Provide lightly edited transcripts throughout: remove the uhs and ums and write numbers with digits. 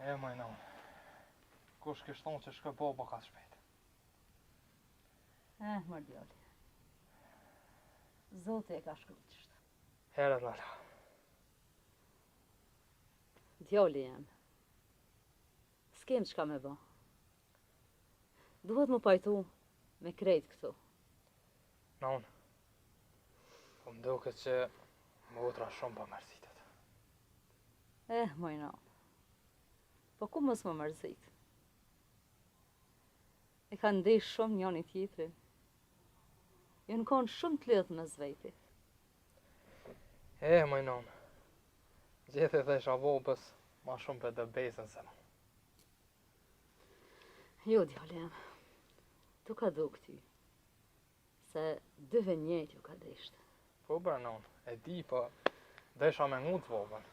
E majnon. Kush kështon që shkë baba ka shpejt. Mër djali. Zote e ka shkruar qështë. Herë lala. Djali jam. S'kem çka me ba. Duhet më pajtu me krejt këtu. Non. Po më duket që më utra shumë pa mërzitet. Moj non. Po ku mos më mërzit? E kanë ndesh shumë njëri tjetrin. Jënë konë shumë të lidhë me zvejtit. Majnon. Gjithë dhe shavobës ma shumë për dëbezën se më. Jo, djali jam. Tu ka du këty. Se dyve njët ju ka deshte. Po branon, e di, po desha me ngu të vogën.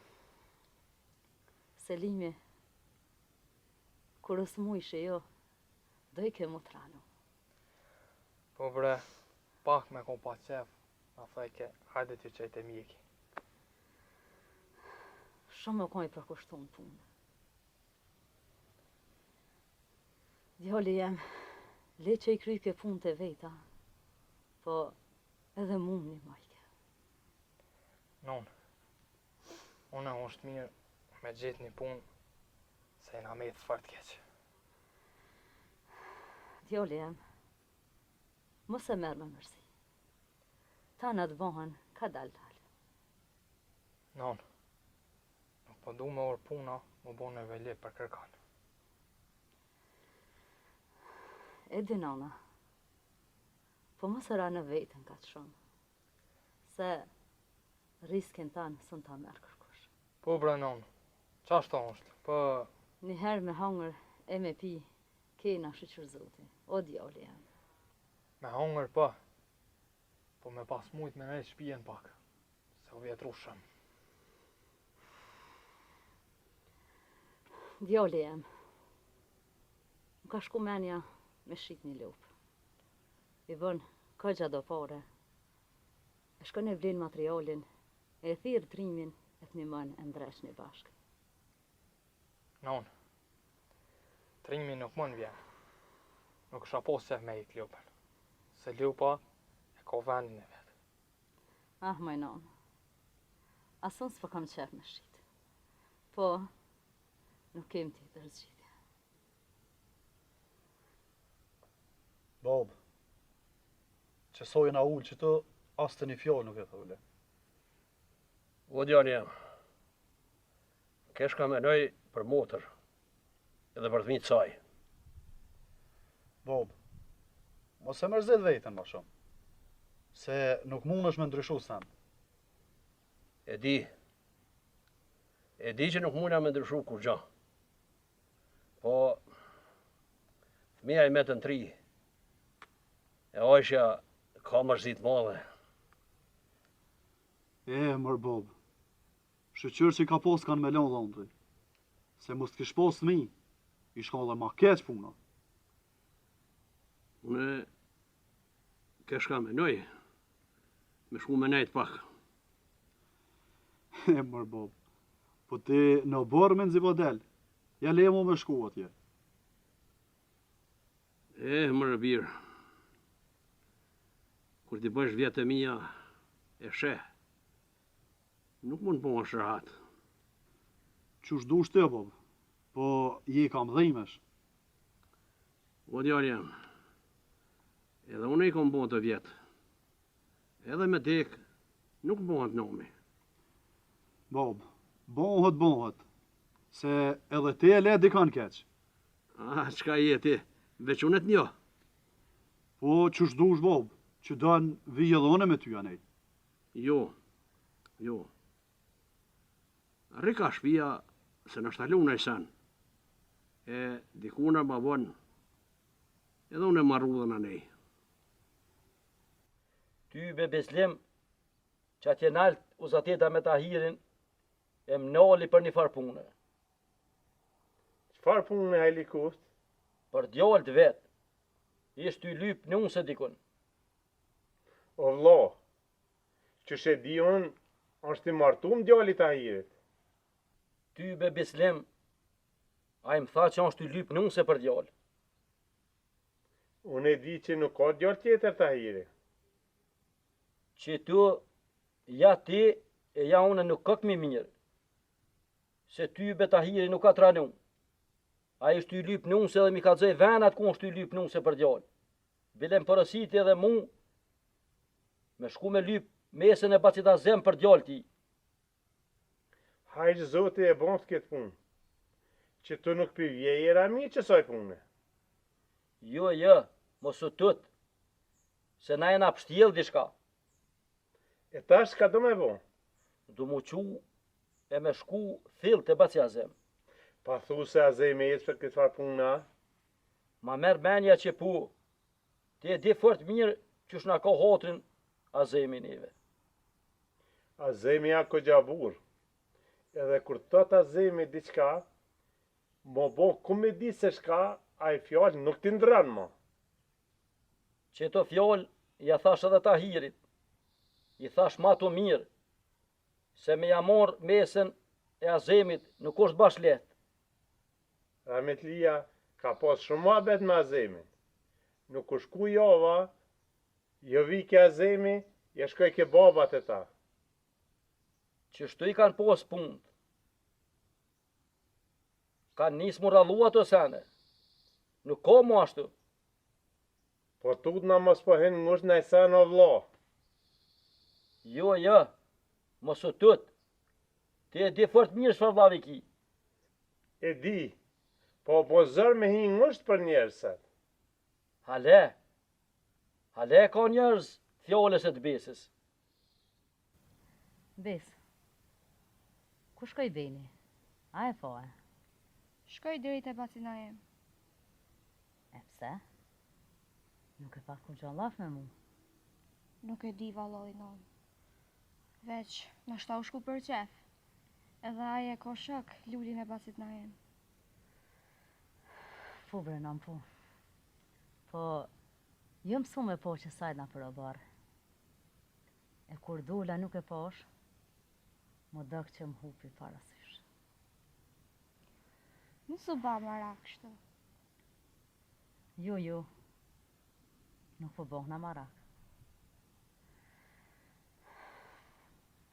Selimi, kur është mu ishe jo, do i ke mu tranu. Po bre, pak me kom pa qef, na thajke, hajde t'ju qejt e mjeki. Shumë më kojnë përkushtu në punë. Djali jem, le që i kryke punë të veta, po edhe mu një majke. Non, une është mirë me gjithë një punë, se na me të fart keq. Djali jem, mos e merë me mërsi. Ta në të bëhen ka dalë. Non, nuk po du me orë puna, më bo në vejlet për kërkan. E di nana, po mos e ra në vetën ka të shumë, se riskin tanë sën ta merë kërkush. Po bre non, qashtu është, po... Njëherë me hangër e me pi, kena shqyqër zoti, o djali jam. Me hangër po, po me pas mujt me nejtë shpijen pak, se u vjetru shumë. Djali jam, më ka shku menja me shqit një lupë. I bën këgja do pare, e shkon e vlin materialin, e thirë trimin e të një mën e ndresh një bashkë. Non, trimi nuk mën vjen. Nuk isha posë me i të lupën, se lupa e ka vendin e vetë. Moj non, ason s'po kam qef me shqit, po nuk kem ti të rëzgjitje. Bob, që sojën a ullë që të, as të një fjallë nuk e thole. O djali jam, kesh ka menoj për motër, edhe për të mitë saj. Bob, mos e mërzit vetën ma shumë, se nuk mund është me ndryshu sen. E di që nuk muna me ndryshu kur gja. Po, fëmija i metën 3, e ojshja ka mërzit madhe. Mër Bob, shëqyrë që ka posë kanë me lonë dhëndri, se mos të kish posë mi, i shka dhe ma keq puna. Une kesh ka menoj, me shku me nejt pak. Mër Bob, po ti në borë me në zivadel, ja le mu me shku atje. Mërë birë, kur t'i bësh vjetë e mija e sheh, nuk mund po më shrahat. Qush du shte, Bob, po je kam dhimesh. O djali jam, edhe unë i kom bon të vjetë, edhe me dek nuk bon të nomi. Bob, bonhët, se edhe te e le dikan keq. Qka je ti, veç unë të njo? Po qush dush, Bob, që dan vijellone me ty anej. Jo. Rika shpia se në shtalun e sen, e dikuna ma bon, edhe unë e marrudhen anej. Ty be beslim, që atje nalt uzateta me Tahirin, e mnali për një farë punë. Çfarë punë me hajlikust? Për djallë të vetë, ishtë ty lypë në unë se dikun. O vlo, që she di unë, është i martum djallit Tahirit. Ty be beslim, A i më tha që është i lyp nuse për djallë. Unë e di që nuk ka djallë tjetër Tahiri. Që tu, ja ti e ja une nuk këkmi mirë. Se ty be Tahiri nuk ka tranu. A i shtu i lyp nuse dhe mi ka dzej venat ku është i lyp nuse për djallë. Bilem përësit edhe mu, me shku me lyp mesën e Bacit Azem për djallë ti. Hajtë Zoti e bon të këtë punë. Që tu nuk pivje i rami që soj punë. Jo, mos u tut, se na jena pështjel dishka. E tash ka do me bon. Du mu qu e me shku fill të Baci Azem. Pa thu se Azemi jetë për këtë farë punë na. Ma merë menja që pu, ti e di fort mirë që shna ka hotrin Azemi neve. Azemi ja ko gjabur. Edhe kur tot Azemi diçka, mo bon ku me di se shka, a i fjallë nuk t'i ndran mo. Që to fjall, ja thash edhe Tahirit, i thash ma të mirë, se me jamor mesën e Azemit nuk është bash letë. Rahmetlia ka pas shumë muhabet me Azemin. Nuk u shku jova, jo vi ke Azemi, ja shkoj ke babat e ta. Që shtu i kanë pos punët. Kanë nisë mu rallu ato sene. Nuk ka mu ashtu. Po tut na mos po hen ngush na i sa në vlo. Jo, mos u tut. Ti e di fort mirë shfar vlavi ki. E di, po zër me hi ngusht për njerësat. Hale ka njerëz fjallës e të besës. Bes, ku shkoj Beni? A e po e? Shkoj deri te Bacinajem. E pse? Nuk e pa ku gjallaf me mu. Nuk e di valloj non. Veç, nashta u shku për qef. Edhe aje ko shok lullin e Bacinajem. Po bre nam po. Po, jo mësu me po që sajna për o barë. E kur dula nuk e posh, më dëk që më hupi parasysh. Nësu ba marak kështu. Jo, nuk po bohna marak.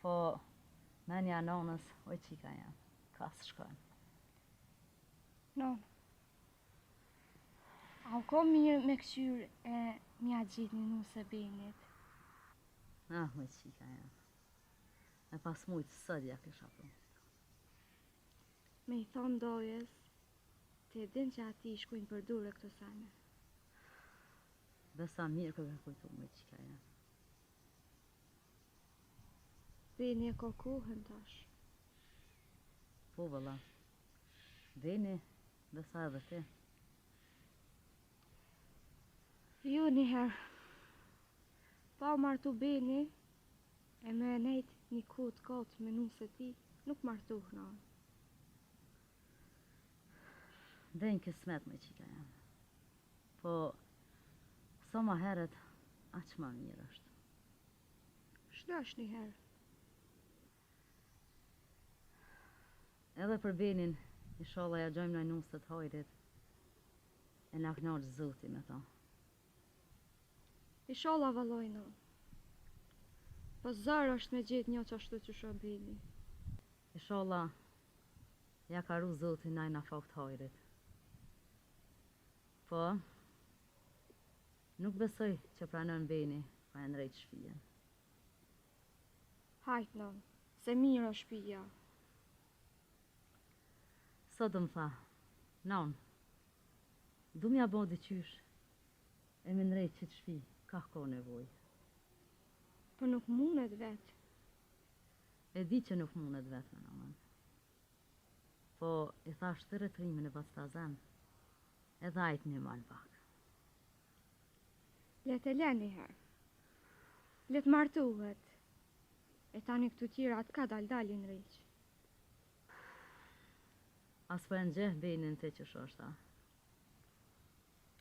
Po, menja nonës, oj qika jam, ka së shkojnë. Non. A u ko mirë me këqyr e mja gjitë një nuse Benit. Oj qika jam. E pas mujtë sëdja kisha po. Me i thonë dojes, të din që ati shkujnë për dure këto sane. Besa mirë kërë kujtu me qika jam. Beni e ko kuhën tash. Po vëlla, Beni, besa edhe ti. Jo njëherë, pa u martu Beni, e me nejt një kut kotë me nuse ti, nuk martuh në. Denjë kësmet me qika jam. Po, sa ma heret, aq ma mirë është. Shdo është njëherë. Edhe për Benin, inshallah ja gjojmë në nusët hojrit, e na knaqë Zoti me ta. Inshallah valloj në. Po zarë është me gjithë një që ashtu që shë Beni. Inshallah, ja ka ru Zoti najna fakt hojrit. Po, nuk besoj që pranon Beni, pa e ndrejt shpijen. Hajt non, se mirë është shpija. Sot më tha, non, du mja bo diqysh, e me ndrejt që të shpi, ka ko nevoj. Po nuk mundet vetë. E di që nuk mundet vetë me nëmën. Po, i thash të retrimin e Bacit Azem, edhe ajt një malë pak. Let e leni herë. Let martuhet. E tani këtu tjera atë ka dalin rriq. As po e në gjeh Benin të që shoshta.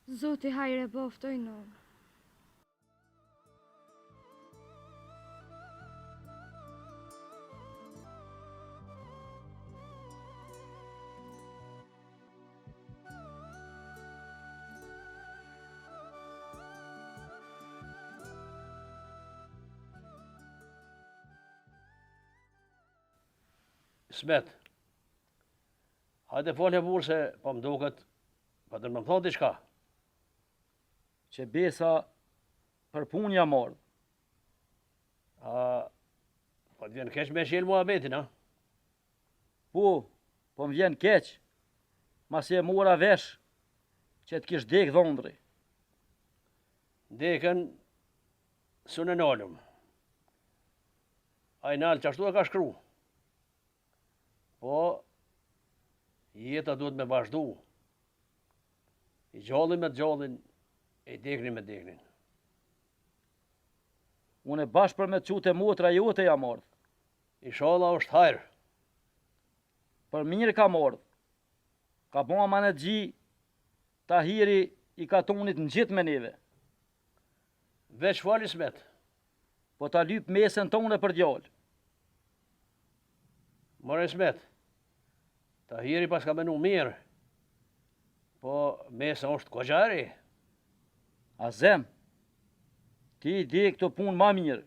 Zoti hajre boftoj në. Smet, hajde folje burë se po më duket, po të më thonë diçka. Që besa për punë ja morë. Po të vjen keq me shjelë muhabetin, a? Po më vjen keq, masi e mora vesh që të kish dek dhondri. Dekën, së në nalëm. A i nalë që ashtu e ka shkru. Po, jeta duhet me vazhdu. I gjallin me gjallin, i deknin me deknin. Unë e bashkë për me të qute motra jote ja mordh. Inshallah është hajrë. Për mirë ka mordh. Ka bo amanet gji, Tahiri i ka tonit në gjithë me neve. Veç fali Smet. Po ta lyp mesën tonë për djallë. More Smet, Tahiri pas ka menu mirë, po mesa është kogjari. Azem, ti i di këto punë ma mirë,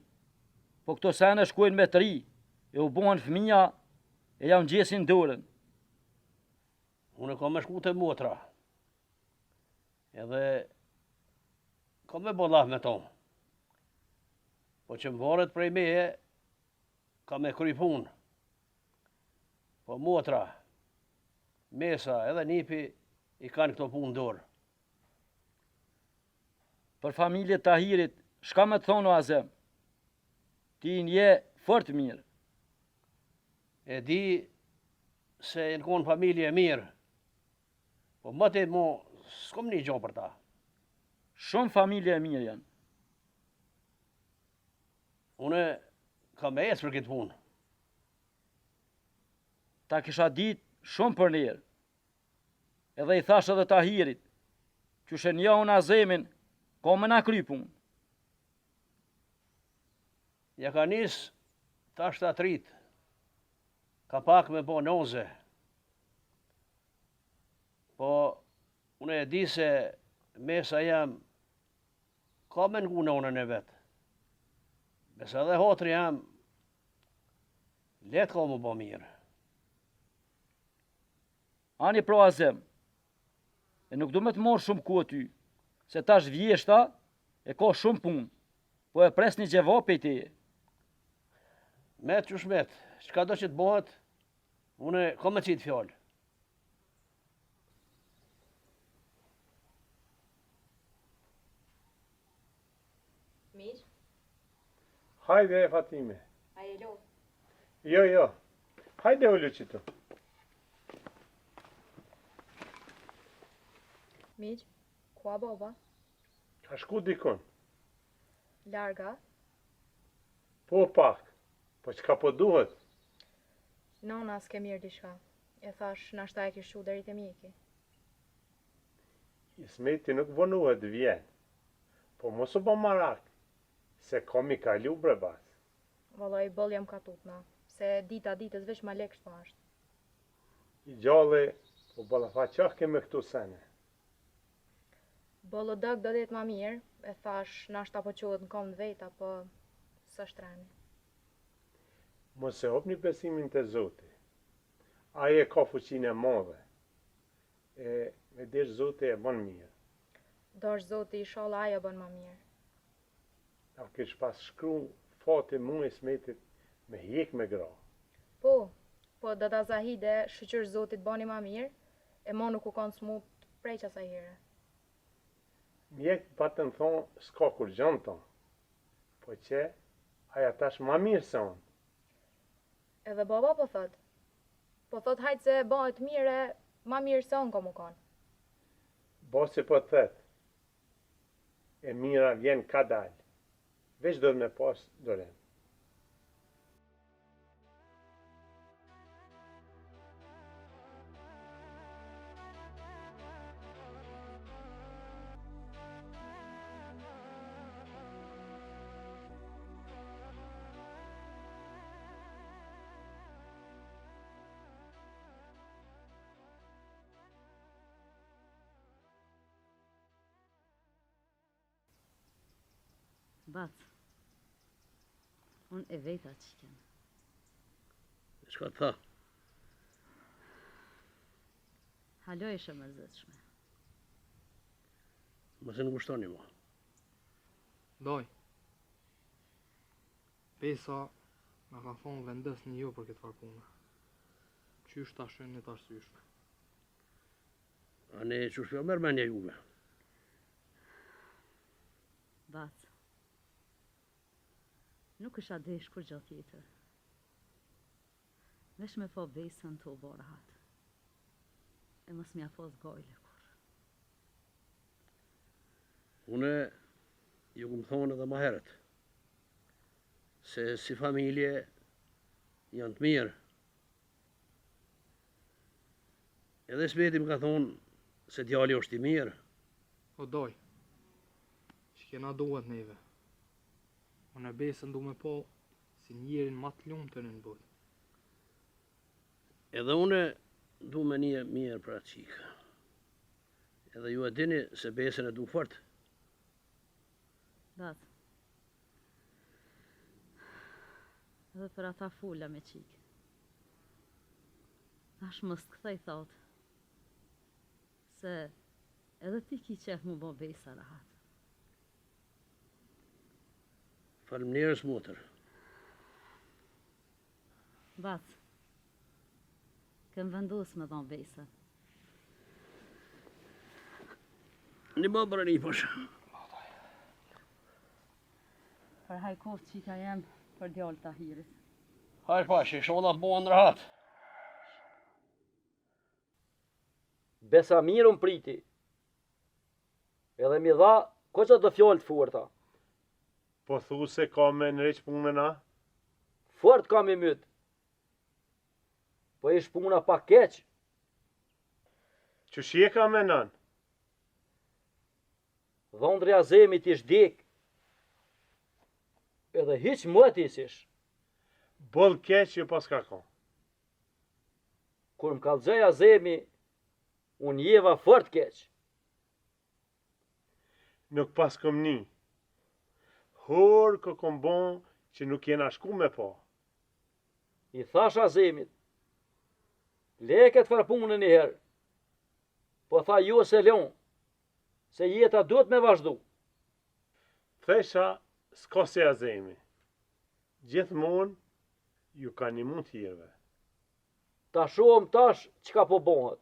po këto sene shkojnë me të ri, e u bohen fëmija, e ja ngjesin dorën. Unë kam me shku të motra, edhe kam me bollaf me tonë. Po që më varet prej meje, kam me kry punë. Po motra, mesa edhe nipi i kanë këto punë dorë. Për familje Tahirit, shka me të thonë o Azem? Ti nje fort mirë. E di se në konë familje e mirë, po më të mo, s'kom një gjo për ta. Shumë familje e mirë janë. Une kam me esë për këtë punë. Ta kisha dit shumë për njerë. Edhe i thash edhe Tahirit, që shenja unë Azemin, ka me na kry punë. Ja ka nisë tash të atrit, ka pak me bo noze. Po, unë e di se mesa jam ka me ngu nonën e vetë. Besa dhe hotri jam, letë ka mu bo mirë. Ani pro Azem, e nuk du me të morë shumë ku ty, se tash vjeshta e ka shumë punë, po e pres një gjevap e teje. Met që shmet, qka do që të bëhet, une ka me qitë fjallë. Mirë, Hajde e Fatime. a e lo? Jo. Hajde u Luqito. Mirë, ku a baba? Ka shku dikon. Larga? Po pak. Po qka po duhet? Nona s'ke mirë diçka. E thash, nashta e kishu deri te mjeki. Ismeti nuk vonuhet vjen. Po mos u bë marak. Se kom i kalu brebas. Vallai boll jam ka tutna, se dita ditës veç ma lekë shto ashtë. I gjalli, po balafa qah keme këtu sene. Bollo dëg do det ma mirë, e thash, nashta po qohet në kom të veta, po së shtreni. Mos e hopni besimin të Zoti. Aje ka fuqinë e madhe. E me desh Zoti e bën mirë. Dosh Zoti, inshallah ajo bën ma mirë. A kish pas shkru fati mu e Smetit me hjek me gra. Po Dada Zahide, shqyr Zotit bani ma mirë, e mo nuk u kanë smut prej qasaj here. Mjek patën thonë s'ka kur gjanë tonë. Po që, aja tash ma mirë se unë. Edhe baba po thot. Po thot hajtë se bëhet mire, ma mirë se unë kom u kanë. Bosi po thët, e mira vjen ka dalë. Veç do me pas dorem. Batë, unë e veta që kemë. Shka të tha? Halo ishe mërzitshme. Mos e ngushtoni mua. Doj. Besa ma ka thonë vendesni ju për këtë farë punë. Qysh ta shënë të arsyeshme. A ne qysh fjo merr mendja juve? Bac. Nuk isha desh kur gjë tjetër. Vesh me po besën të u bo rahat. E mos m'ja fos gojle kur. Une ju këmë thonë edhe ma herët, se si familje janë të mirë. Edhe Smeti më ka thonë se djali është i mirë. O doj. Që kena duhet neve. Unë e besën du me po si njerin ma të lumë të në botë. Edhe une du me një mirë për atë qikë. Edhe ju e dini se besën e du fort. Bac. Edhe për ata fula me qikë. Tash mos të kthej thot. Se edhe ti ki qef mu bo besa rahat. Falëmnjerës motër. Bac. Kem vendos me dhon besa. Një më bërë një poshë. Për hajkof qika jem për djallë të ahirit. Hajrë pashe, shola bonë rahat. Besa mirë më priti. Edhe mi dha, ko që do fjallë të forta. Po thu se ka me nëreq punën a? Fort ka me mytë. Po ish puna pa keq. Që shie ka me nën? Dhondri Azemit ish dik. Edhe hiq më t'isish. Bëll keq që pas ka ka. Kur më kalzoj Azemi, unë jeva fort keq. Nuk pas këm një. Hor kë kom bon që nuk jena shku me po. I thash Azemit, leket fër punën një herë. Po tha jo se leon, se jeta duhet me vazhdu. Thesha, s'ka se Azemi. Gjithmonë ju ka një mund tjirve. Ta shohëm tash qka po bohet.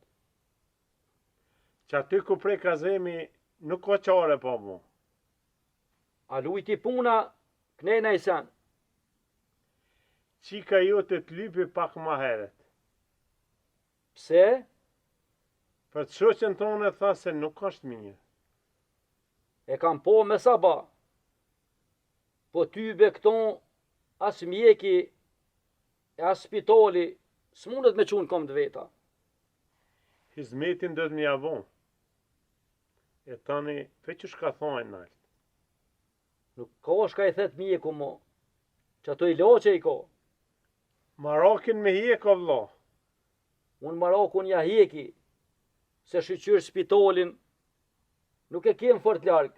Që aty ku prek Azemi nuk ka qare po mu. A lujti puna, knejna i sen. Qika jo të lypi pak ma heret. Pse? Për të shoqen tonë e tha se nuk është mirë. E kam po me saba. Po tybe këton, as mjeki, e as spitali, s'mundet me qunë kom të veta. Hizmetin do të mja avon. E tani, fe që shka thojnë nalt. Nuk ka shka i thet mjeku mo, që ato i loqe i ka. Marakin me hjek o vla. Unë Marakun ja hjeki, se shqyqyr spitalin, nuk e kem fort largë.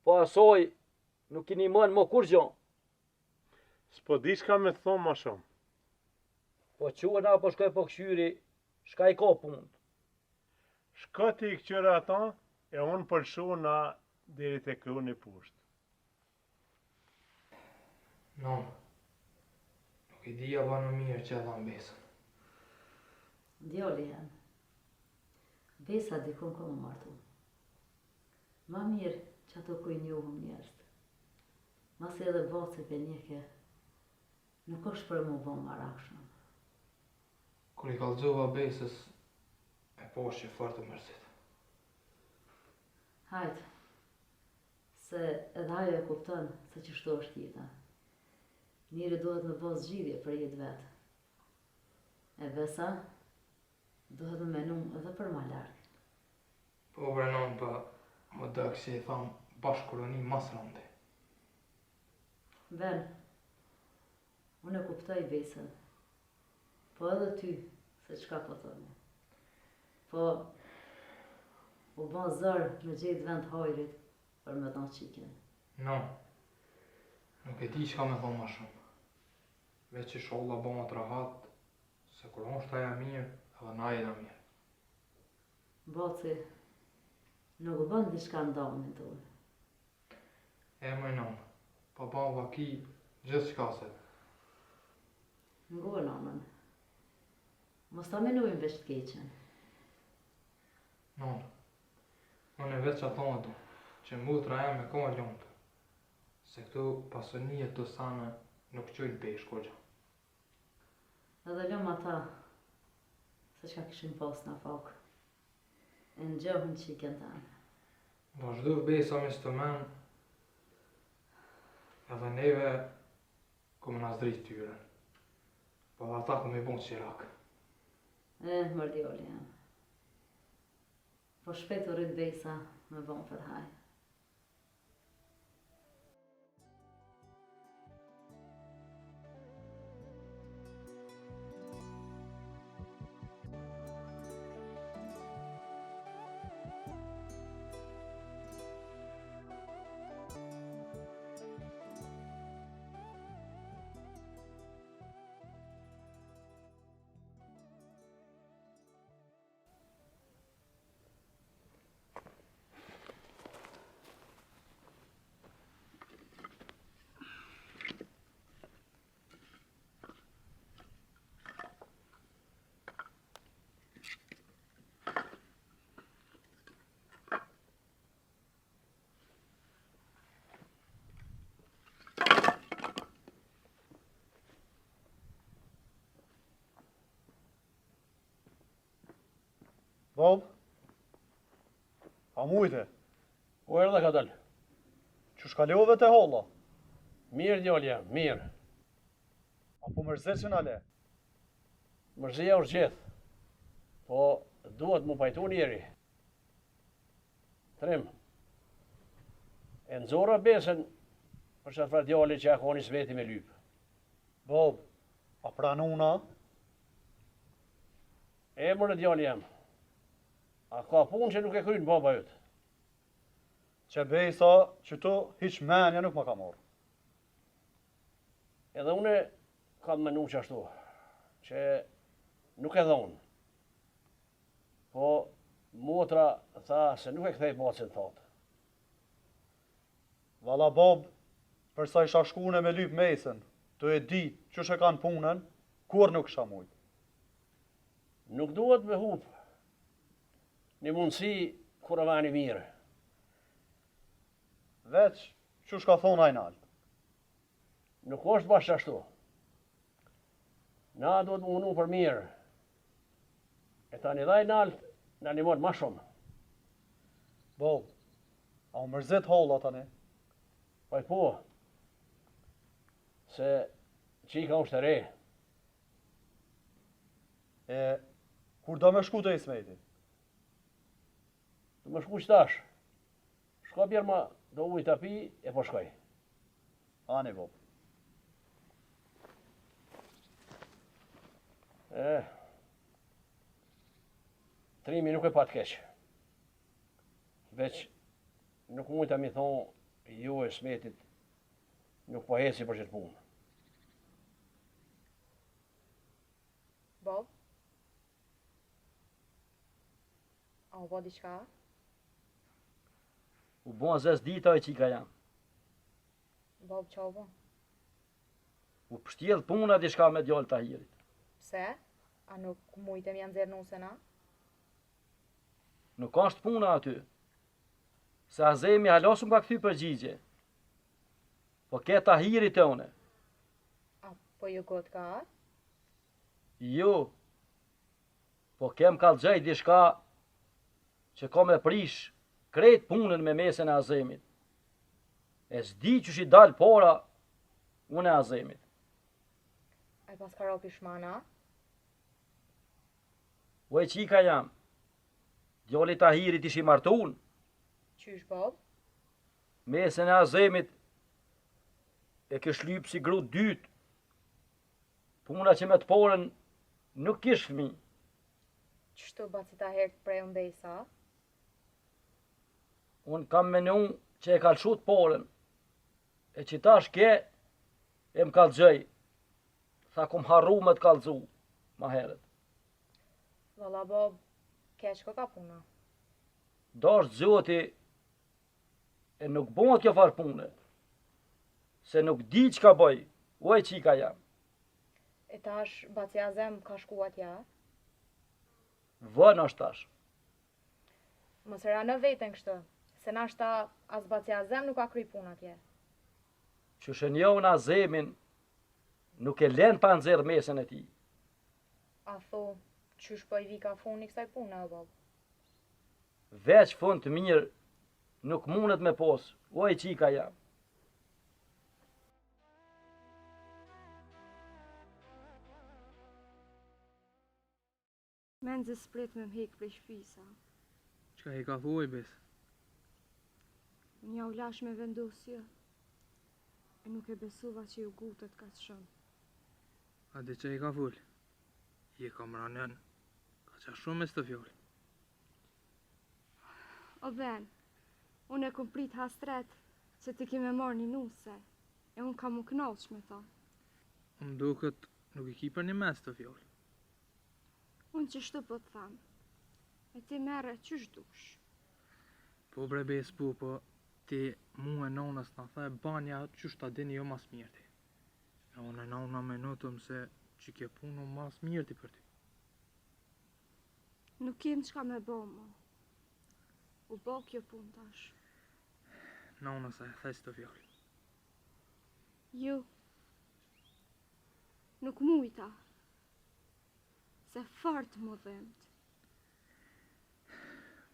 Po asoj, nuk i një mën mo kur gjo. S'po di shka me thonë ma shumë. Po quena po shkoj po këshyri, shka i ka punë. Shka ti i këqyre ata, e unë përshu na deri të kru një pusht. Non. Nuk i dija ba në mirë që e dha në besën. Djali jam. Besa dikon ka më martu. Ma mirë që ato kuj njohëm njerës. Mas edhe vaci për njeke, nuk është për mu bo marakshëm. Kur i kalzova besës, e poshtë që fort të mërzit. Hajtë, se edhe ajo e kupton se që shto është jeta. Njëri duhet me bo zgjidhje për jetë vetë. E besa, duhet me menu edhe për ma largë. Po brenon për më dëkë si e thamë bashkëroni mas rëndi. Ben, unë e kuptoj besën, po edhe ty, se qka po thone. Po, u ban zërë me gjithë vend hajrit për me thonë qikin. Non. Nuk e di qka me thonë ma shumë. Veç që sholla bo më të rahat, se kur unë shtaja mirë, edhe na jena mirë. Boci nuk bën diçka ndonin tu. E më non, po baba ki gjithë shka se. Ngua nonën. Mos ta menojmë veç të keqen. Non, unë e veç ato do, që mutra e me ka ljompë. Se këtu pasonijet të sane nuk qojnë pesh koqa. Edhe lëm ata, se çka kishin pas në fok. E në gjohën qikën tanë. Vazhdo besa me së men, edhe neve këmë në zdrit tyre. Po dhe ata këmë i bon qirak. Mërdjoli jam. Po shpet u rrit besa me bon fërhaj. Bob? A mujte? O erdhe ka dalë. Që shkalove të holla? Mirë djali jam, mirë. Apo mërzecën ale? Mërzia është gjithë. Po duhet mu pajtu njeri. Trim. E nëzora besën për që të djali që akoni sveti me lypë. Bob, a pranuna? E mërë djali jam. A ka punë që nuk e krynë baba jëtë. Që bejsa që tu hiq menja nuk ma ka morë. Edhe une kam menu qashtu, që nuk e dhonë. Po motra tha se nuk e kthej bacin thotë. Vala Bob, përsa isha shkune me lyp mesën, të e di që shë kanë punën, kur nuk isha mujt. Nuk duhet me hupë një mundësi kur e vani mirë. Veç, që shka thonë ajnalt. Nuk është bashkë ashtu. Na duhet më munu për mirë. E ta një dhaj naltë, na një mod ma shumë. Bob, a u mërzet holla tani? Paj po, se qika është e re. E, kur do me shku të Ismeti? Du më shku qëtash. Shko bjerë ma do ujë të pi e po shkoj. Ani, Bob. Trimi nuk e pat keq. Veç nuk mujta mi thonë ju e Smetit nuk po heci për qëtë punë. Bob? A u bo diçka? U bon zes dita e qika jam. Bob qa u bo? U pështjell puna diçka me djallë Tahirit. Pse? A nuk mujtem janë zerë nusena? Nuk ashtë puna aty. Se Azemi halas më ka këthy përgjigje. Po ke Tahirit e une. A po ju gotë ka? Jo. Po kem kalëgjej diçka që ka me prish krejt punën me mesën e Azemit. E s'di që shi dalë para unë e Azemit. A i pas ka ropi shmana? O e qika jam. Djali Tahirit ishi martun. Qysh, Bob? Mesën e Azemit e kish lyp si gru dytë. Puna që me të porën nuk kish fmi. Qështu baci ta herë të prej mbejsa? Unë kam menu që e kalëshu të porën. E që tash ke e më kalëgjej. Tha kum harru me të kalëzu ma herët. Valla, Bob, keq ko ka puna. Dash Zoti e nuk bëhet kjo farë pune, se nuk di që ka bëj, uaj qika jam. E tash baci Azem ka shku atja? Vën është tash. Mos e ra në veten kështë, se nashta as baci Azem nuk ka kry punë atje. Që shënjohën Azemin, nuk e len pa nxerr mesën e ti. A tho, qysh po i vi ka funi kësaj pune, o bab? Veç fund të mirë, nuk mundet me pos, uaj qika jam. Menze sprit me m'hek prej shpisa. Qka i ka thuaj, bes? Unë ja u lash me vendosje. E nuk e besuva që ju gutet ka të shumë. A dhe që i ka full? I ka mranën. Ka qa shumë me së të fjoll. O ben, unë e kom prit hastret që ti kime marrë një nuse. E unë kam u knaqsh me ta. Më duket nuk i ki për një mes të fjoll. Unë që shtu po të thamë. E ti mere qysh dush. Po bre bes po ti mu e nonës në the banja qysh ta dini jo mas mirti. E unë e nona me notëm se që kje punu mas mirti për ti. Nuk kem qka me bo mo. U bo kjo pun tash. Nona sa e thes të fjoll. Ju. Nuk mujta. Se fart mu dhimt.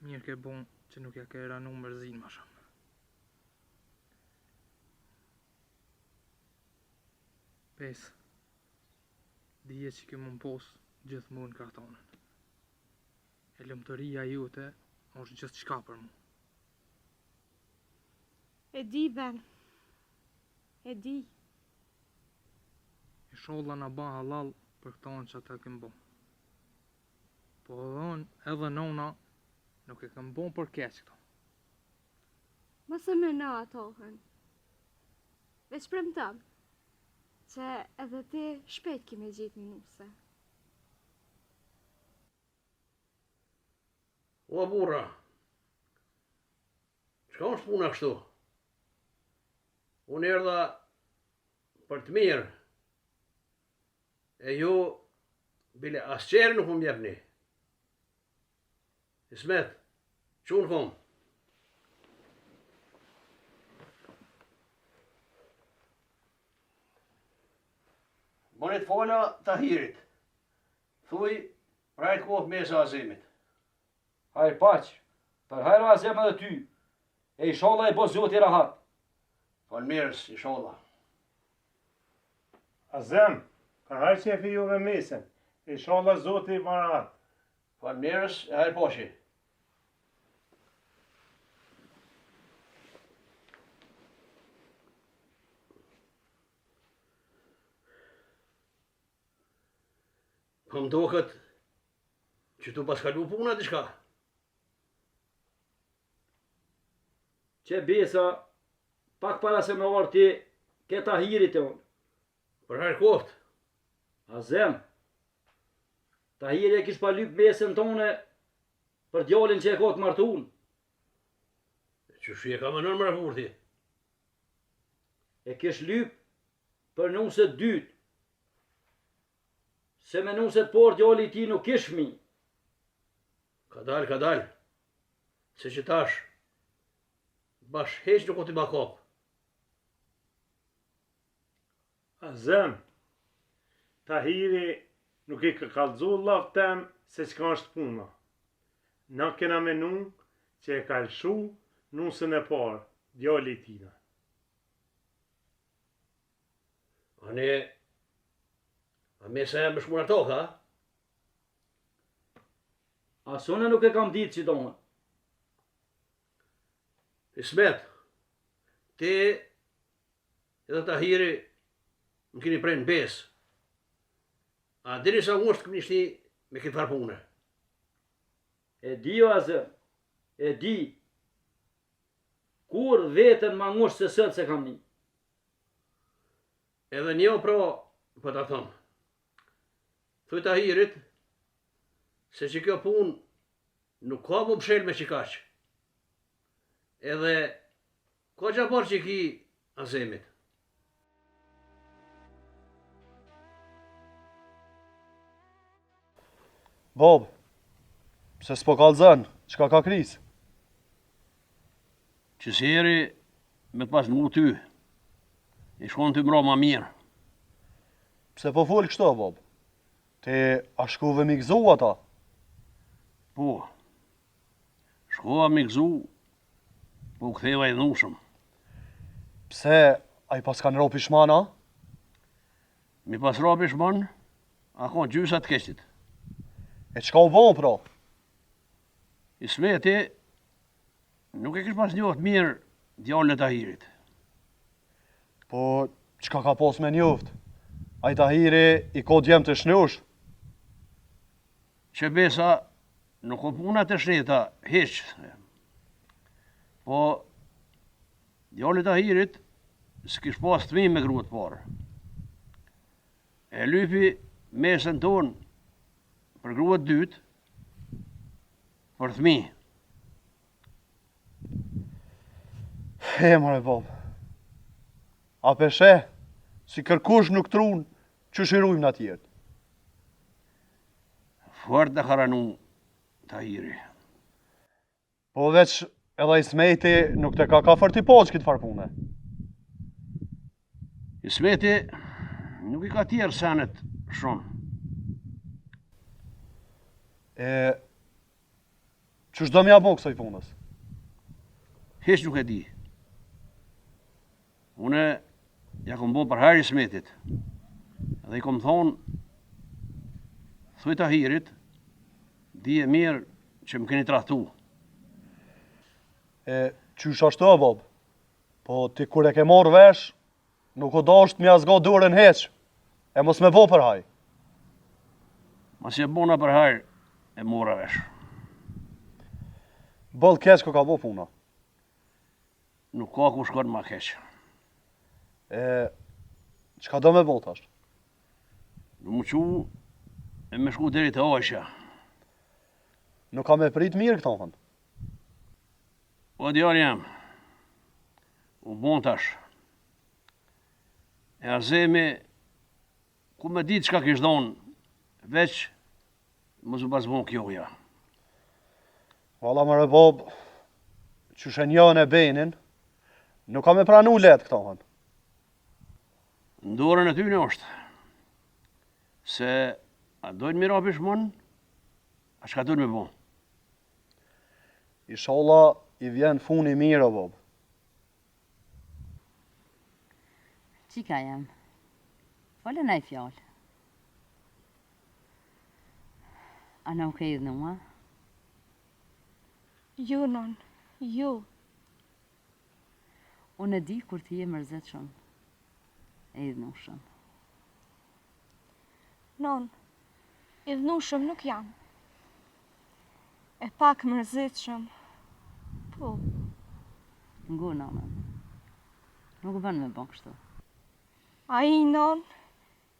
Mirë ke bon që nuk ja ke ranu mërzin ma shumë. Pes, dije që ke mund pos gjithmonë kartonën. E lëmëtëria jute është gjithë qka për mu. E di, Ben. E di. I sholla na ba halal për këtonë që ata kem bon. Po edhe nona nuk e kem bon për keq këto. Mëse me na atohen. Veç premtam, që edhe ti shpejt kime gjitë një nuse. O burra, qka është puna kështu? Unë erdha për të mirë, e ju bile asqerë nuk më mjepni. Ismet, qunë kom? Bonit fola Tahirit. Thuj, prajt kohë mesa Azemit. Hajr paq, për hajra Azem edhe ty, e inshallah e bo Zoti rahat. Falmirës, inshallah. Azem, për hajrë që e fi juve mesën, inshallah Zoti i barat. Falmirës, e hajrë poshi. Po më duket që tu pas kalu puna diçka. Që besa, pak para se me orë ti, ke Tahirit e unë. Për herë koft. Azem, Tahiri e kish pa lyp mesën tone për djalin që e ka të martun. Që shi e ka më nërë më rafurti. E kish lyp për nuset dytë. Se me nuset por djali ti nuk kish fmi. Ka dal. Se që tash, bash heq nuk o t'i bakop. Azem, Tahiri nuk i ka kallëzu laftem se qka është puna. Na kena menu që e ka lëshu nusën e parë, djali tina. A mesa e më shmura toka? Asone nuk e kam ditë që donë. Ismet, ti edhe Tahiri më keni prej në besë. A dini sa ngusht këmë nishti me këtë farë pune? E di o Azem, e di. Kur vetën ma ngusht se sëtë se kam një. Edhe një pro, për ta thëmë. Thuj Tahirit, se që kjo pun nuk ka më pshel me qikaq. edhe ko që por që ki Azemit. Bob, pse s'po kallzon, çka ka kris? Që si heri me të pas ngu ty, i shkon ty mra ma mirë. Pse po fol kështu, Bob? Ti a shkove mi gëzu ata? Po, shkova me gëzu, po u ktheva i dhushëm. Pse ai pas kanë ropi shmana? Mi pas ropi shmon, a ka gjysa të keshtit. E çka u bën pra? Ismeti nuk e kish pas njoft mirë djallën e Tahirit. Po çka ka pas me njoft? Ai Tahiri i ka djem të shnush. Që besa nuk o puna të shneta, hiq. Po, djallë e Tahirit s'kish pas të mi me gruat parë. E lypi mesën tonë për gruat dytë, për thmi. He, more Bob. A peshe, si kërkush nuk trun, që shirujmë në tjertë. Fort në haranu Tahiri. Po veç edhe Ismeti nuk te ka fërti poqë këtë farpune. Ismeti nuk i ka tjerë senet shumë. E, që shdo mja bo kësoj punës? Hiç nuk e di. Une ja kom bo për herë Ismetit. Edhe i kom thonë, thuj Tahirit, di e mirë që më keni trahtu. E, qysh ashtu, Bob? Po ti kur e ke marrë vesh, nuk o dasht mja zga dorën heq, e mos me bo për haj. Mas je bona për herë e mora vesh. Bëll keq ko ka bo puna. Nuk ka ku shkon ma keq. E, qka do me bo tash? Në më qu e me shku deri të Ajsha. Nuk ka me prit mirë këto hënë. O djarë jam, u bon tash. E Azemi, ku me ditë qka kish donë, veç më zu pas bon kjoja. Valla më Bob, që shenjën e benin, nuk ka me pranu letë këto hënë. Ndorën e ty në është, se a dojnë mira pishmon, a qka dojnë me bon. Inshallah i vjen funi mirë, Bob. Qika jam? Fole në i fjallë. A nuk e idhë në mua? Ju, non, ju. Unë e di kur ti je mërzet shumë. E idhë në shumë. Non, idhnushëm nuk jam. E pak mërzitshëm. Po, Ngu, nonën. Nuk bën me bon kështu. a i non,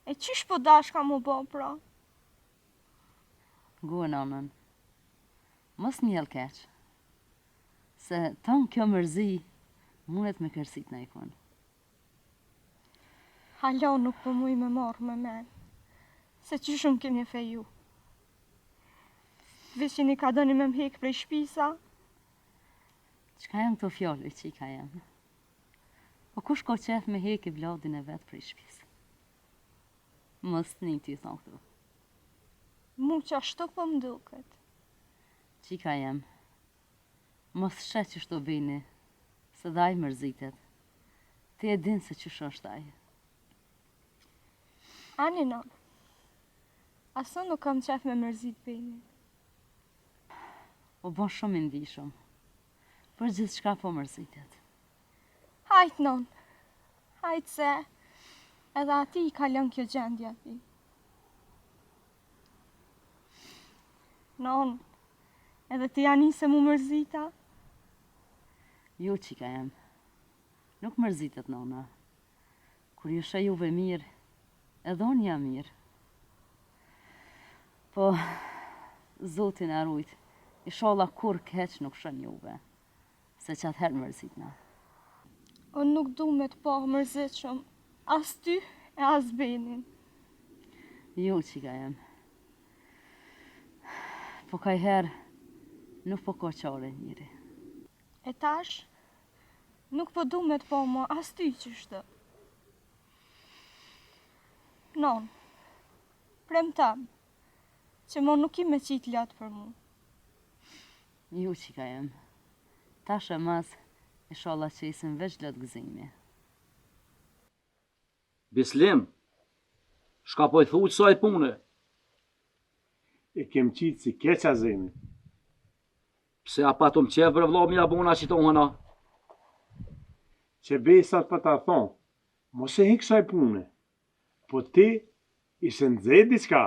e qysh po dash ka mu bo, pra? Ngu, nonën. Mos njëll keq. Se ton kjo mërzi mundet me kërsit në ikon. Halo nuk po muj me morë me men. Se qysh më keni feju. Veç që një ka doni me m'hek prej shpisa. Qka janë këto fjallë, qika janë? Po kush ko qef me hek i vladin e vetë prej shpisë? Mos një ty thonë këtu. Mu që ashtu po m'duket. Qika jem, mos shet që shto bini, se dhaj mërzitet. Ti e din se që është aj. Ani non, aso nuk kam qef me mërzit bini. O bon shumë i ndishëm, për gjithë shka po mërzitet. Hajt non, hajt se edhe ati i kalon kjo gjendja ti. Non, edhe ti janë se mu mërzita? Jo, qika jem, nuk mërzitet nona. Kur ju shë juve mirë, edhe unë jam mirë. Po, zotin e rujt, inshallah kur keq nuk shën juve. se që atëherë mërzitna. Unë nuk du me të pa mërzitshëm, as ty e as Benin. Jo, qika jem. Po ka i herë, nuk po ka qare njëri. E tash, nuk po du me të pa ma as ty qështë. Non, premtam, që mo nuk i me qitë latë për mu. Jo, qika jem. Tash e mas, inshallah që isim veç lëtë gëzimi. Bislim, shka po i thu qësaj pune? E kem qitë si keq Azemi. Pse a pa të më qevë për vlo mja bona që tohëna? Që besat për ta thonë, mos e hik kësaj pune, po ti ishe nëzet diçka.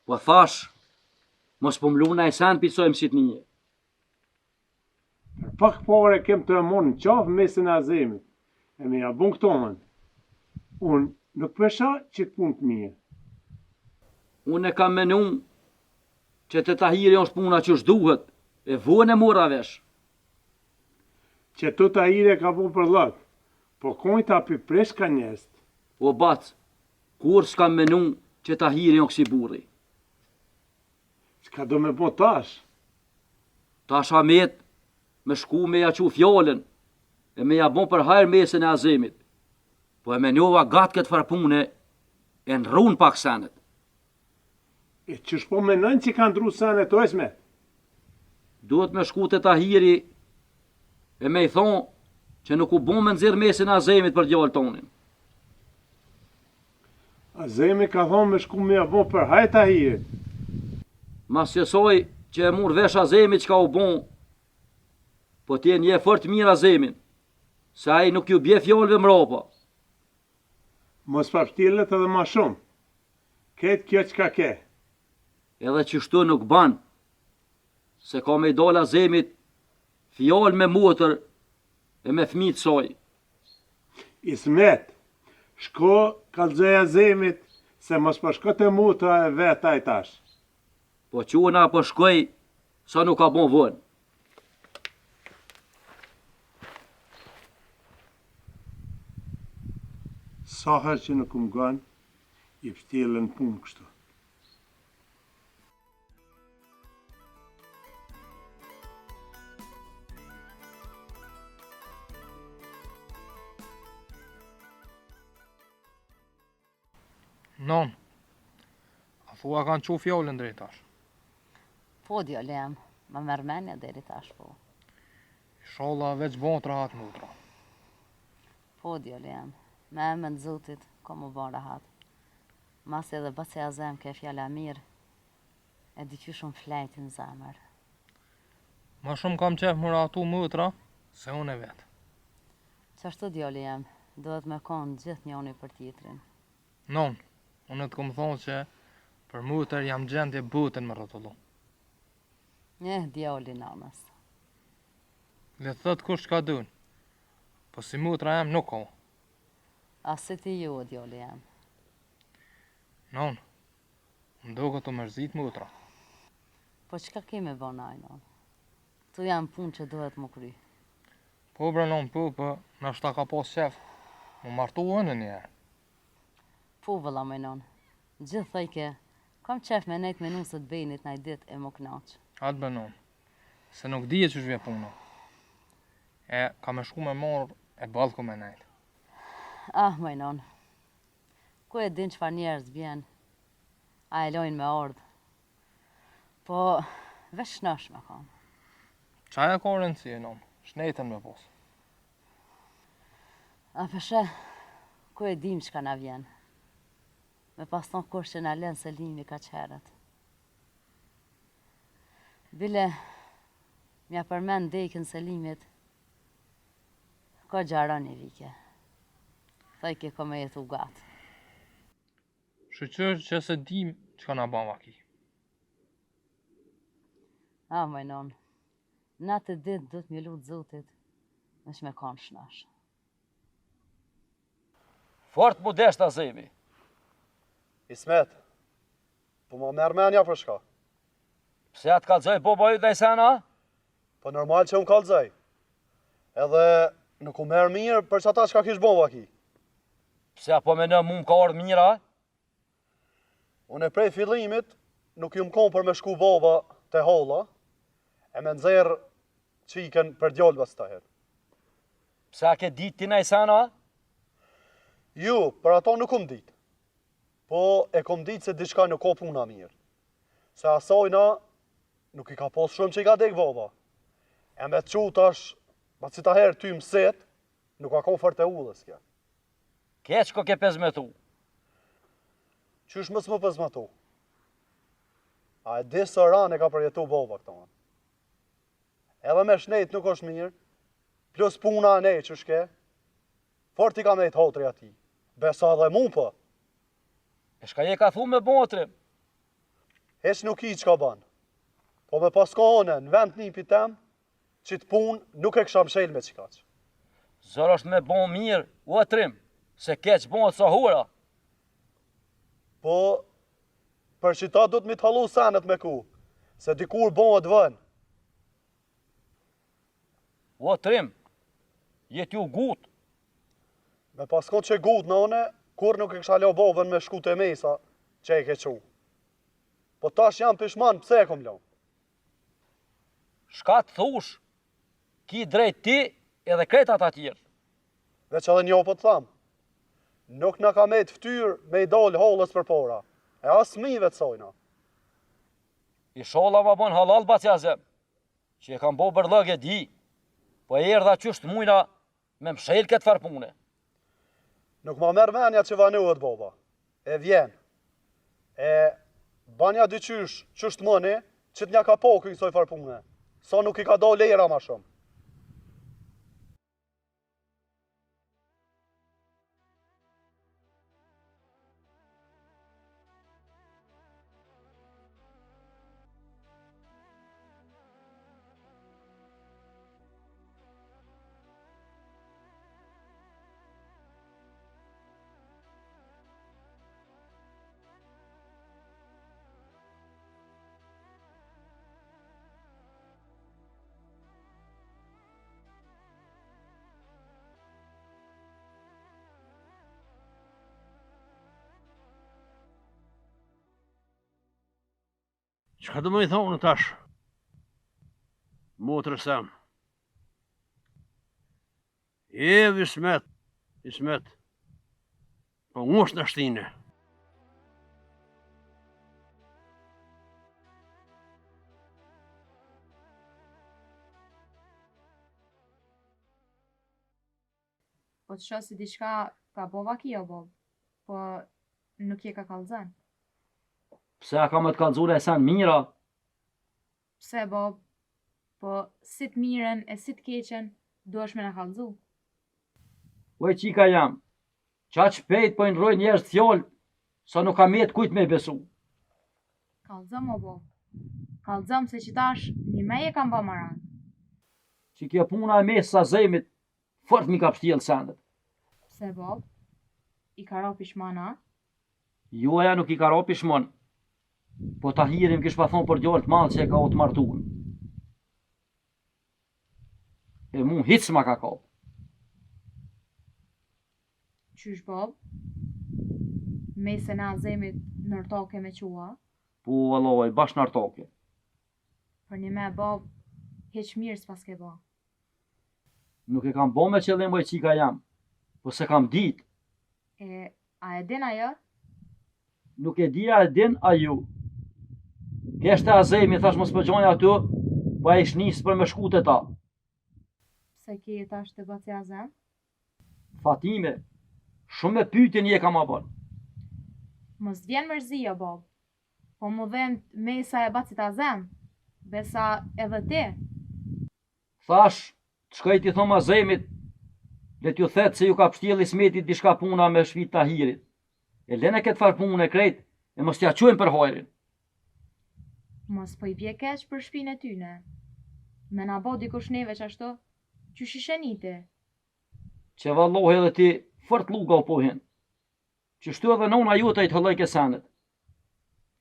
Po thash, mos po mluna e sen pisoj mësit një. Për pak pare kem të emon në qafë mesin e Azemit, e me ja bon këtohen. Unë nuk pesha që të punë të mirë. Unë e kam menu që të Tahiri është puna që shduhet, e vuën e mora vesh. Që të Tahiri ka bu për lëk, po kojta për presh ka njest. O bac, kur s'kam menu që Tahiri është si burri. Çka do me bo tash? Tash Hamet me shku me ja qu fjallën, e me ja bon për hajrë mesin e Azemit. Po e menjova gatë këtë farpune, e në runë pak senet. E që shpo menën që ka ndru senet o esme? Duhet me shku të Tahiri, e me i thonë që nuk u bon me nëzirë mesin e Azemit për djallë tonin. Azemi ka thonë me shku me ja bon për hajrë Tahiri. Mas qësoj që e mur vesh Azemit që ka u bon, po t'je nje fort mirë Azemin, se ai nuk ju bje fjallëve mrapa. Mos papshtillet edhe ma shumë. Ketë kjo që ka ke. Edhe që shtu nuk ban, se ka me i dal Azemit fjallë me motër e me fëmijët saj. Ismet, shko kalzoj Azemit, se mos përshko të mutra e vetaj tash. Po quna po shkoj, sa nuk ka bon vën. Sa herë që nuk më gënë, i pështjellën punë kështu. Non, a thua kanë qu fjallën drejtash. Po, djallë jam, ma mërmenja deri tash po. Inshallah veç bon të rahat mutra. Po, djallë jam, me emën Zotit, ko mu bon rahat. Mas edhe bëse Azem ke fjalla mirë, e di që shumë flejtin zemër. Ma shumë kam qef më ratu mutra, se unë e vetë. Qashtu djallë jam, duhet me konë gjithë njoni për tjetrin. Non, unë të kom thonë që për mutër jam gjendje butën më rrotullu. Djalli nanës. Le thët kush ka dun, po si mutra jam nuk ka. A si ti ju, djalli jam. Non, më duke të mërzit mutra. Po qka kemi bëna i non? Tu jam punë që duhet më kry. Po bre non po, nashta ka pas qef, më martu në njerë. Po vëlla me non, gjithë thajke, kam qef me nejt menusët Benit në i dit e më knaqë. Atë bre non, se nuk dije që shvje puna. E ka me shku me morë e balku me nejt. Ah, me non, ku e din qëfar njerës bjen, a e lojnë me ardhë. Po, veç shnash me kam. Qaja ka rëndësi e non, shnetën me pos. A përshe, ku e dim që ka na vjen. Me pas ton kush që na len Selimi ka qeret. Bile, mja përmen dekën Selimit, ka gjaran i vike. Thajke ka me jetu gatë. Shqyqër që se dim që ka na ban vaki. A, me non, na të ditë du të mjë lutë Zotit, veç me kanë shnash. Fort modest Azemi. Ismet, po ma merë menja për shka. Pse atë kalzoj boba ju dhe i sena? Po normal që unë kalzaj. Edhe nuk u merë mirë për që ata që ka kish bova ki. Pse apo me në mu më ka ardhë mira? Unë e prej fillimit nuk ju më konë për me shku bova të holla, e me nëzirë qiken për djallëve së të herë. Pse a ke ditë ti najsana? Ju, për ato nuk kom ditë. Po e kom ditë se diçka nuk ka puna mirë. Se asajna nuk i ka pos shumë që i ka dek baba. E me të qutash, ma që ta herë ty mëset, nuk ka konë fërte ullës kja. Keq ko ke pezmetu. Qysh mës më pezmetu? A e di së ranë e ka përjetu baba këto anë. Edhe me shnejt nuk është mirë, plus puna e nej që shke, fort i ka mejt hotri ati. Besa dhe mu për. E shka je ka thu me botrim? Heq nuk i që ka banë. Po me paskohone në vend një pitem, që të punë nuk e kësha mshel me qikaq. Zër është me bon mirë, otrim, se keq bon të sahura. Po, për që ta du të mi të halu senet me ku, se dikur bon të vën. Otrim, jet ju gut. Me paskon që gut në one, kur nuk e kësha lo bovën me shku të mesa, që e ke qu. Po tash jam pishman, pse e kom lo? Shka të thush, ki drejt ti edhe kretat atjerë. Veç edhe njo po të thamë, nuk në ka me të ftyrë me i dalë hollës për pora, e as mive të sojna. I shola ma bon halal bacjazem, që e kam bo bërlëg e di, po e erdha qysht mujna me mshel këtë farpune. Nuk ma merë menja që vanuhet boba, e vjen, e banja dy qysht mëni, që të nja ka po kësoj farpune, sa nuk i ka do lera ma shumë. Çka do më i thonë tash? Motrës sem. Ismet. Po ngosh në shtine. Po të shoh si diçka ka bova ki o bob, po nuk je ka kallëzën. Pse a ka më të kalzule e sen mira? Pse bob, po si të miren e si të keqen, duhesh me na kallëzu. Oj qika jam, qa shpejt po i nroj njerës të fjoll, sa nuk kam jetë kujt me besu. Kallëzëm o bob, kallëzëm se që tash një me e kam ba maran. Që kjo puna e mes sa zemit, fort mi ka pështjel sendet. Pse bob, i ka ro pishmana? Joja nuk i ka ro pishmon, po ta hirim kish pa thonë për gjallë të madhë që e ka o të martuën. E mu hic ma ka kap. Qysh bob, mesën e azemit nërtoke me qua? Po alloj, bash nërtoke. Për një me bob, heq mirë s'pas ke ba. Nuk e kam bo me qëllim oj qika jam, po se kam dit. E, a e din ajo? Nuk e dia e din a ju. Keshte azemi, thash mos përgjojnë aty, po a ish nisë për me shku të ta. Se ki e tash të baci azem? Fatime, shumë me pytin je kam abon. Mos vjen mërzi o bob, po mu dhem mesa e bacit azem, besa edhe ti. Thash, të shkaj ti thom azemit, le t'ju thetë se ju ka pështjeli smetit dishka puna me shvit Tahirit. E lene këtë farë punë e krejt, e mos t'ja quajmë për hojrin. Mos po i bje keq për shpinë e tyne. Me na bo dikush neve që ashtu, që shishenite. Që vallohi edhe ti fort luga u pohin. Që shtu edhe nona juta i të hëlloj kesenet.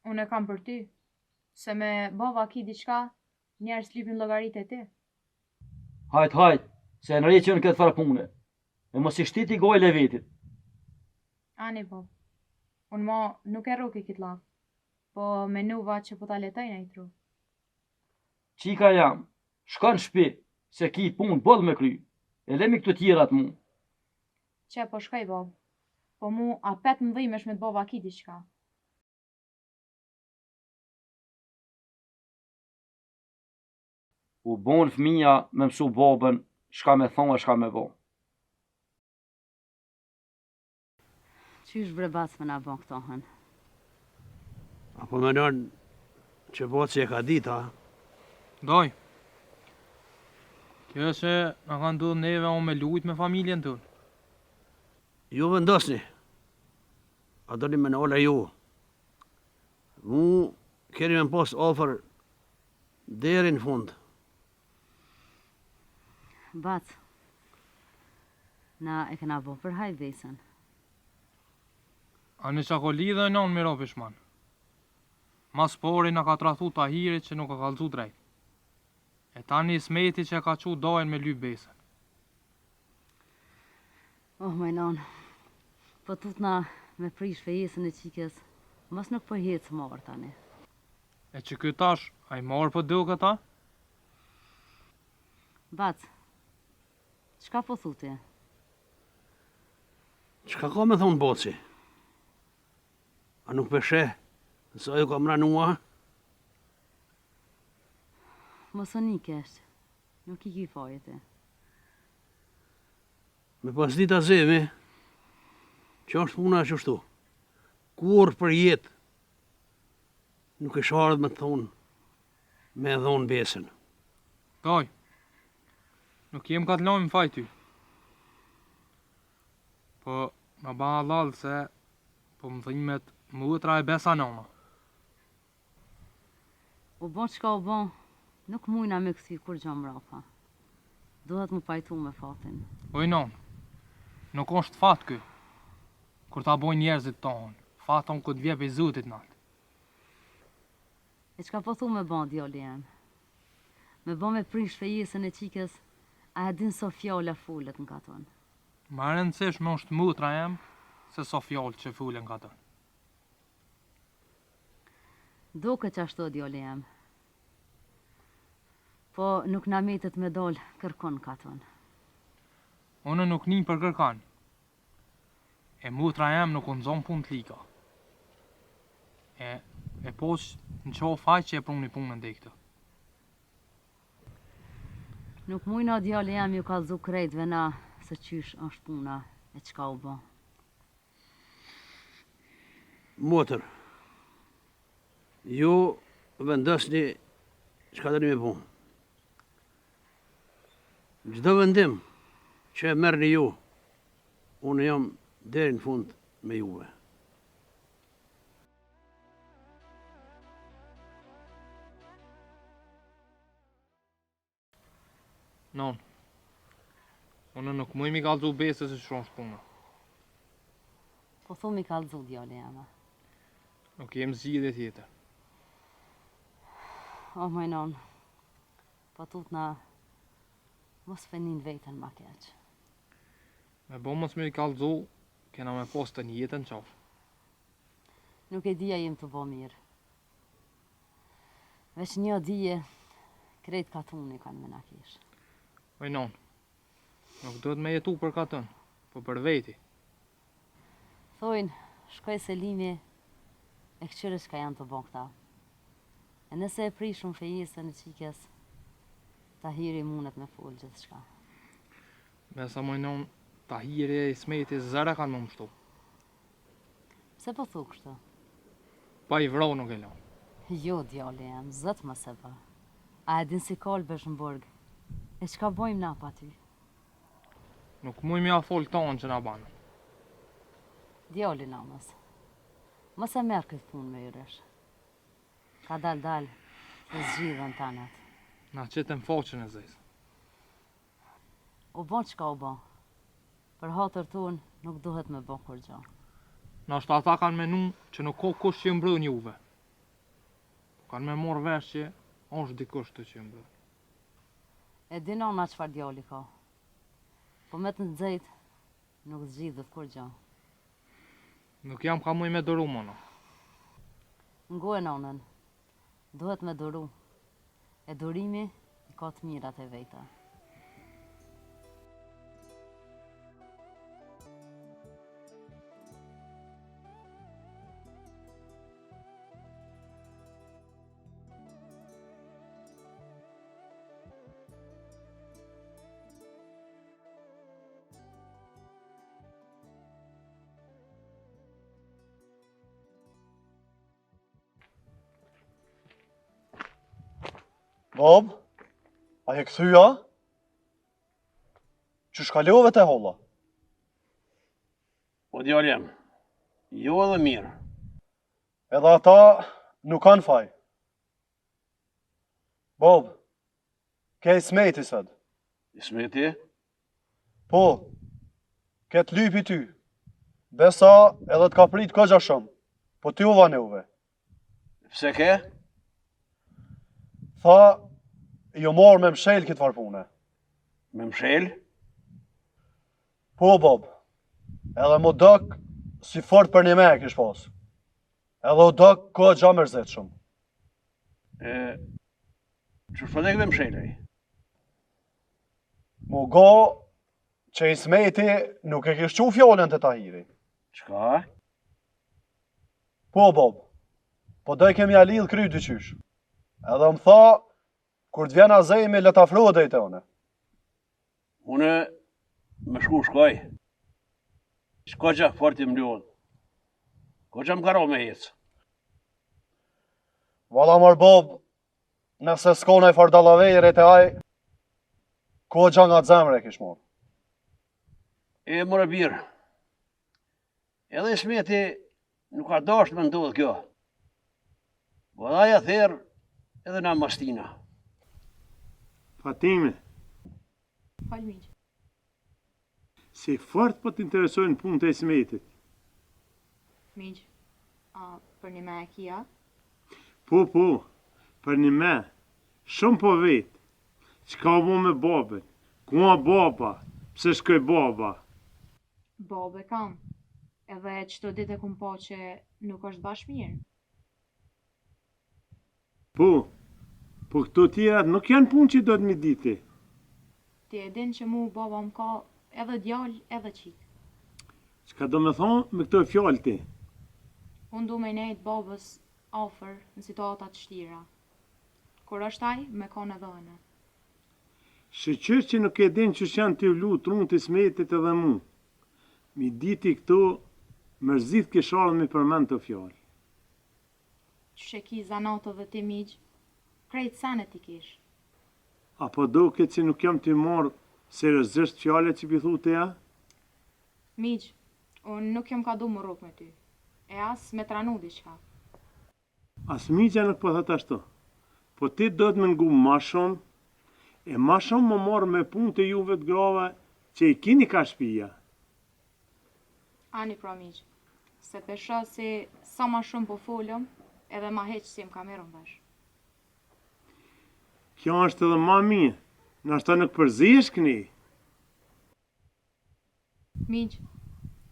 Unë e kam për ty, se me bova ki diçka, njerës lypin llogarit e ti. Hajt, se në rejtë që në këtë farë pune, e mos i shtiti gojë levetit. Ani po, unë ma nuk e roki këtë lavë, po menuva që po ta letaj në i tru. Qika jam, shka në shpi, se ki punë bëllë me kry, e lemi këtu tjerat mu. Që po shkaj bab, po mu a 15 me shmet baba ki diqka. U bon fëmija me mësu babën, shka me thonë e shka me bo. Qysh bre bac me na bon këto hën? Apo me nërë që boci e ka dita, Doj. Kjo është që në kanë ndodhë neve o me lujt me familjen tënë. ju vendosni. A doni me në ola ju. Mu keni me pos ofër deri në fund. Bac, na e kena bo për hajt besën. A në qakoli dhe non me ro pishman. Mas pori në ka trahtu Tahirit që nuk ka kalzu drejt. E tani Ismeti që ka qu dojnë me lyp besën. Oh, majnon, po tutna me prish fejesën e qikës, mos nuk po hecë marë tani. E që ky tash, a i marë po do këta? Bac, qka po thuti? Çka ka me thonë boci? A nuk peshe? Nësa ju ka mranua? Mos o një keshtë, nuk i ki fajete. Me pas dita zemi, që është puna qështu. Kur për jetë, nuk e shardë me të thonë, me dhonë besën. Doj, nuk jem ka të lojmë faj ty. Po, më ba halal se, po më dhimet mutra e besa nona. U bon qka u bon, nuk mujna me kësi kur gjo mrapa. Duhet mu pajtu me fatin. Oj non, nuk është fat ky, kur ta bojnë njerëzit tonë. Faton këtë vjep i Zotit natë. E qka po thu me bon, djali jem? Me bon me prish fejesën e qikës, a e din so fjalla fullet në katon. Ma rëndësish me është mutra jem, se so fjallë që fullen ka të. Doke që ashtu, djali jem. Po nuk na metet me dol kërkon katon. Unë nuk një për kërkan. E mutra jem nuk unë zonë pun të lika. E pos në qohë faj që e pruni punën dhe këtë. Nuk mujna djali jem ju kalzu krejtve na se qysh është puna e qka u bo. Motër, ju vendosni çka doni me punë. Çdo vendim që e merrni ju, unë jam deri në fund me juve. Non, unë nuk muj mi kalzu besës e shronë shpuna. Po thu mi kalzu djali jema. Nuk jem zgjidhje tjetër. Oh, majnon, po tutna mos fenin vetën ma keq. Me bo mos mi kalzu, kena me post të një jetën qafë. Nuk e dija jem të bo mirë. Veç një dije, krejt katuni kanë me na kish. Oj non, nuk do të me jetu për katën, po për veti. Thojnë, shkoj Selimi e këqyre që ka janë të bo këta. E nëse e prishun fejesën e qikës, Tahiri mundet me full gjithë shka. Me sa mojnon, Tahiri e Ismeti zëra kanë më mështu. Pse po thu kështu? Pa i vro nuk e lo. Jo, djali jam, zët më se pa. A e din si kolbesh në burg? E qka bojmë na pa ty? Nuk muj mi a fol tonë që na banë. Djali namës. Mos e merë këtë punë me yresh. Ka dal, se zgjidhen tanat. Na qëtën foqën e zezë. U bon qka u bon. Për hatër tunë nuk duhet me bon kur gjo. Na shtë ata kanë menu që nuk ko kush që mbrën juve. Kanë me morë vesh që është dikush të që mbrën. E dinona qfar djali ka. Po me të nxejt, nuk zgjidhet kur gjë. Nuk jam ka muj me doru, mono. Ngoj nonën, duhet me duru. E durimi i ka të mirat e veta. Bob, a je këthyja? Që shkalove te holla? Po djalem, jo edhe mirë. Edhe ata nuk kanë faj. Bob, ke Ismeti sëd? Ismeti? Po, ke të lypi ty. Besa edhe të ka prit këgja shumë, po ty u vaneuve. Pse ke? Tha, jo marë me mshel këtë farpune. Me mshel? Po, Bob, edhe mu dëk si fort për një me kish pas. Edhe u dëk këgja mërzit shumë. Që shpëdek dhe mshelej? Mu go që Ismeti nuk e kishtu fjallën të Tahiri. Qka? Po, Bob, po doj kemi a lidh kry dy qysh. Edhe më tha, kur të vjen azejmi, le t'afrohet dhe i të one. Une me shkoj. Shko që fort i mlyon. Ko që më karo me hecë. Vala mër Bob, nëse s'kona i fardalavejre të aj, ko gja nga të zemre kish morë. E mërë birë. Edhe Ismeti nuk ka dasht me ndodhë kjo. Vëdaja therë edhe na mastina. Fatime, Fal miq. si fort po t'interesojnë punë të Ismetit. Miq, a për një me e kia? Po, për një me, shumë po vetë. Qka bo me babën? Ku a baba? Pse shkoj baba? Babe kam. Edhe çdo ditë e kum po që nuk është bash mirë. Po këto tjerat nuk janë punë që do të mi diti. Ti e din që mu baba më ka edhe djalë edhe qik. Qka do me thonë me këto fjallë ti? Unë du me nejtë babës afer në situatat shtira. Kur është aj, me kanë edhe ëne. Shëqyr që nuk e din që janë të vlu trunë të Ismetit edhe mu. Mi diti këto, mërzit kisharën me përmend të fjallë. Që ki zanato dhe ti miq, krejt sanet i kish. Apo do këtë që nuk jam të marë seriozisht fjallet që pithu të ja? Miq, unë nuk jam ka du më rrug me ty. E as me tranu diçka. As migja nuk po thët ashtu. Po ti do të më ngu ma shumë, e ma shumë më marë me punë të juve të grave që i kini ka shpija. Ani pra miq, se pesha se sa ma shumë po folëm, edhe ma heq si më ka merën vesh. Kjo është edhe ma mirë, nështë nuk përzihesh këni. Miq,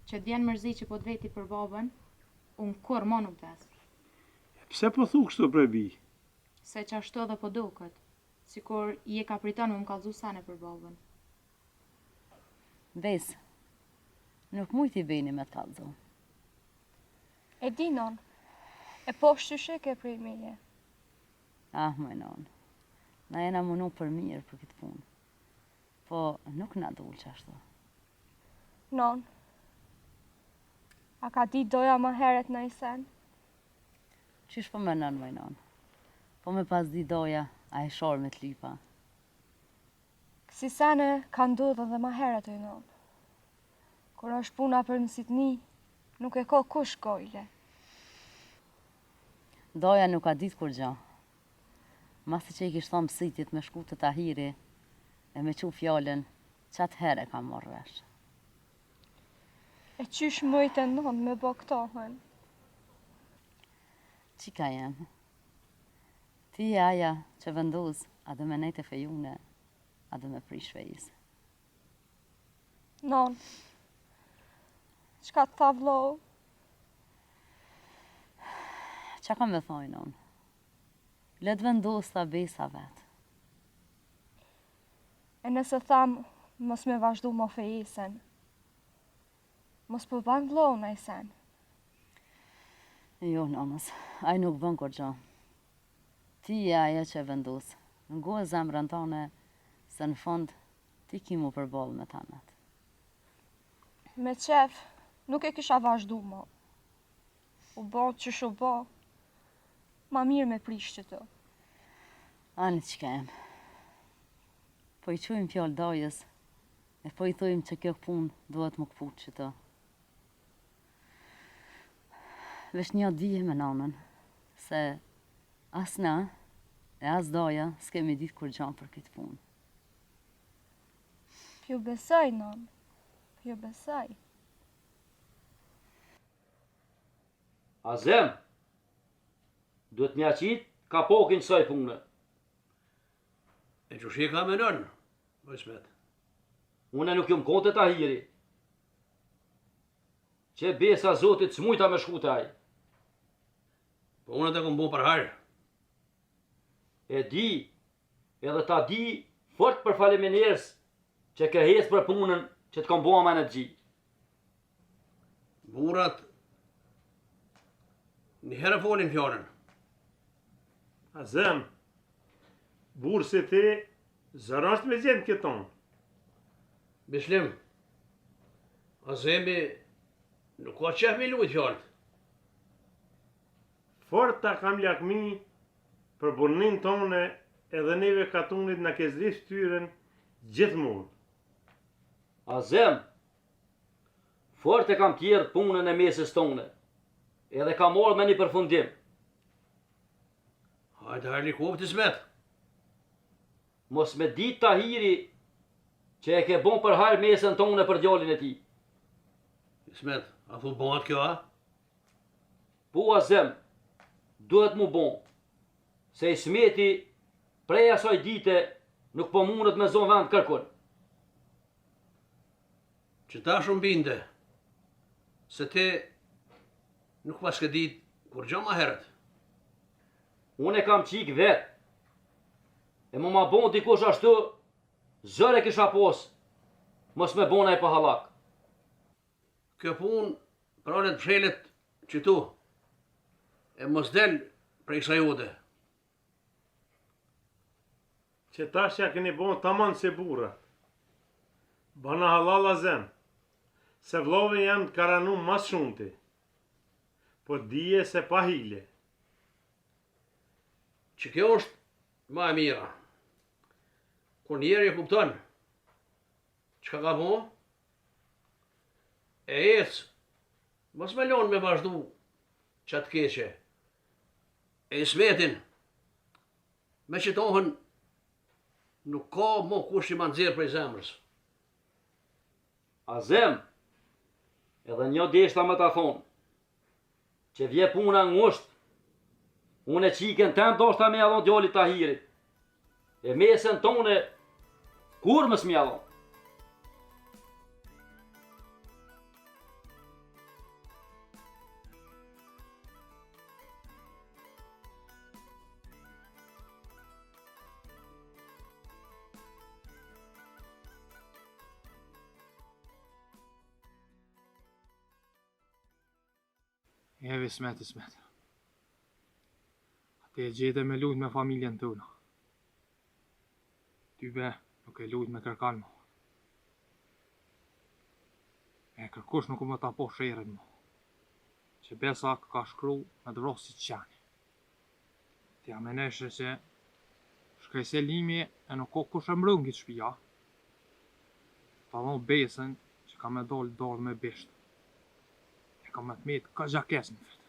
që djenë mërzi që po të veti për babën, unë kur ma nuk des. Pse po thu kështu prej bi? Se që ashtu edhe po duket, si kur i e ka pritan më kalzu sane për babën. Ves, nuk mujt i beni me të kalzu. E di non, e po shqyshe ke prej meje. Ah, më non, na jena munu për mirë për këtë punë. Po, nuk na dul që ashtu. Non, a ka di doja më heret në i sen? Qysh po më nën, më non? Po me pas di doja, a e shorë me të lipa. Kësi sene ka ndodhë dhe më heret e non. Kur është puna për në sitni, nuk e ka kush gojle. Doja nuk ka ditë kur gjo. Masi që i kishtë thonë mësitit me shku të Tahiri e me qu fjallën, qatë here ka morë vesh. E qysh mëjt e non me bo këtohen? Qika jem? Ti e aja që venduz, a dhe me nejtë e fejune, a dhe me prish fejis. Non, qka të tha vllau? Qa kam me thojnë unë? Le të vendos ta besa vetë. E nëse tham, mos me vazhdu më fejisen. Mos po ban vllau në sen. Jo, nanës, ai nuk bën kur gjo. Ti je aja që e vendos. Ngo e zemrën tane, se në fund ti ki mu përballë me tanët. Me qef, nuk e kisha vazhdu më. U bo që shu bo, ma mirë me prish që të. Ani që kemë. Po i qujmë fjallë dajës, e po i thujmë që kjo punë duhet më këput që të. Vesh një dije me nanën, se as na e as daja s'kemi ditë kur gjanë për këtë punë. Pjo besaj, non. Pjo besaj. Azem, duhet mja qitë ka pokin saj punë. E që shi ka me nënë, Bëjsmet. Une nuk jom konte ta hiri. Që besa zotit s'mujta me shku taj. Po unë të kom bo për harë. E di, edhe ta di fort për faleminers që ke hes për punën që të kom bo ama në gji. Burat, një herë folin fjallën. Azem, burë se ti, zërasht me gjenë këton. Bishlim, Azemi nuk ka qef me lujt fjallët. Fort ta kam lakmi për burnin tone edhe neve katunit në kezri ftyren gjithmonë. Azem, fort e kam tjerë punën e mesës tone, edhe kam orë me një përfundim. Hajde harë një kopë të smet. Mos me dit ta hiri që e ke bon për harë mesën tone për djallin e ti. Smet, a thu bëhat kjo, a? Po, Azem, duhet mu bon, se i smeti prej asaj dite nuk po mundet me zonë vend kërkun. Që ta shumë binde, se ti nuk pas ke dit kur gjo ma herët. Unë e kam qik vetë, e mu ma bon dikush ashtu, zëre kisha pos, mos me bona e pa halak. Kjo pun pranet pshelet që tu, e mos del prej sajode. Që tash ja keni bon taman se burat. Bana halal Azem, se vlove jam të karanu mas shumëti, po dije se pa hile. Që kjo është ma e mira. Kur njeri e kupton, qka ka bo, e ecë, mos me lonë me vazhdu qatë keqe. E i smetin, me që tohen, nuk ka mo kush që ma nëzirë prej zemrës. Azem, edhe një deshta me ta thonë, që vje puna ngusht, unë e qiken ten doshta me adhon djallit Tahirit, e mesën tone, kur mës me adhon. Evi smet. Ate e gjete me lujt me familjen tëna. Ty be, nuk e lujt me kërkan mo. E kërkush nuk më ta po sherën mo. Që besa ka shkru me të vrosi qani. Ti ameneshe që shkaj Selimi e nuk ko kush e mrëngit shpia. Ta dhon besën që ka me dollë me bisht. Ka me të metë ka gjakes në fërtë.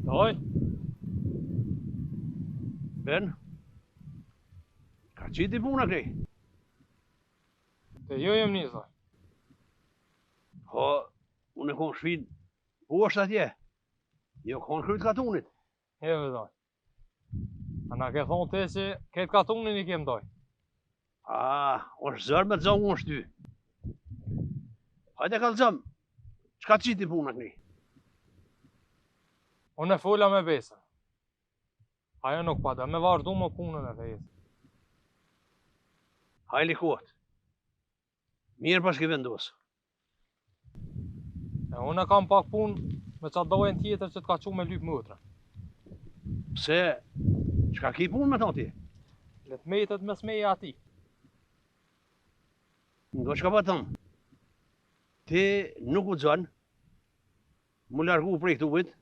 Doj, Ben, ka qiti puna këni? te jo jem një, doj. Po, unë e konë shpin poshtë atje. Jo konë kryt katunit. Heve, doj. A na ke thonë te që ketë katunin i kem, doj. Është zërë me të zonë unë shty. Hajde kalëzëm, qka qiti puna këni? Unë e fola me Besën. Ajo nuk pa dhe me vazhdu më punën e fejës. Hajli kohët. Mirë pas ke vendosë. E unë e kam pak punë me qa dojën tjetër që t'ka qu me lypë mëtra. Pse, qka ki punë me ta ti? Le t'metet me smeja ati. Ndo qka pa tëmë? Ti nuk u zonë, mu largu prej këtuvit,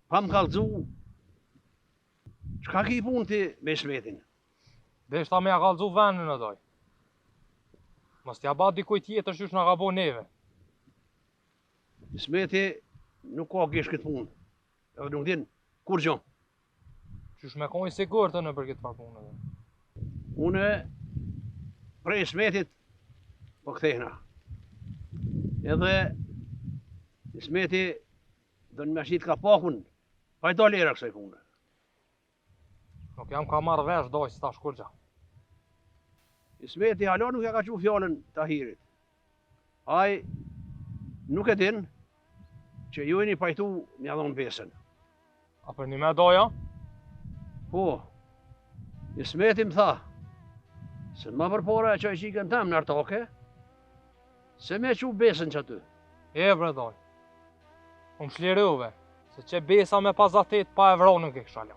pa më kalëzu, qka ki punë ti me smetin? Dhe shta me ja kalëzu venën e doj. Mos t'ja ba dikuj tjetër qysh nga ka bo neve. Smeti nuk ka kesh këtë punë, edhe nuk din kur gjo. Qysh me kojnë sigur të në për këtë farë punë. Une prej smetit po kthehna. Edhe smeti do në me shqit ka pakun, pa i do lera kësaj punë. Nuk jam ka marrë vesh doj si ta shkurgja. Smeti hala nuk ja ka qu fjallën Tahirit. Ai nuk e din që ju e një pajtu mja dhonë Besën. A për një me doja? Po, smeti më tha, se më përpora e qaj qikën tam në artake, se me qu Besën që aty. E bre doj. Unë shlirove, se që Besa me pazatet pa e vronë në ke këshalja.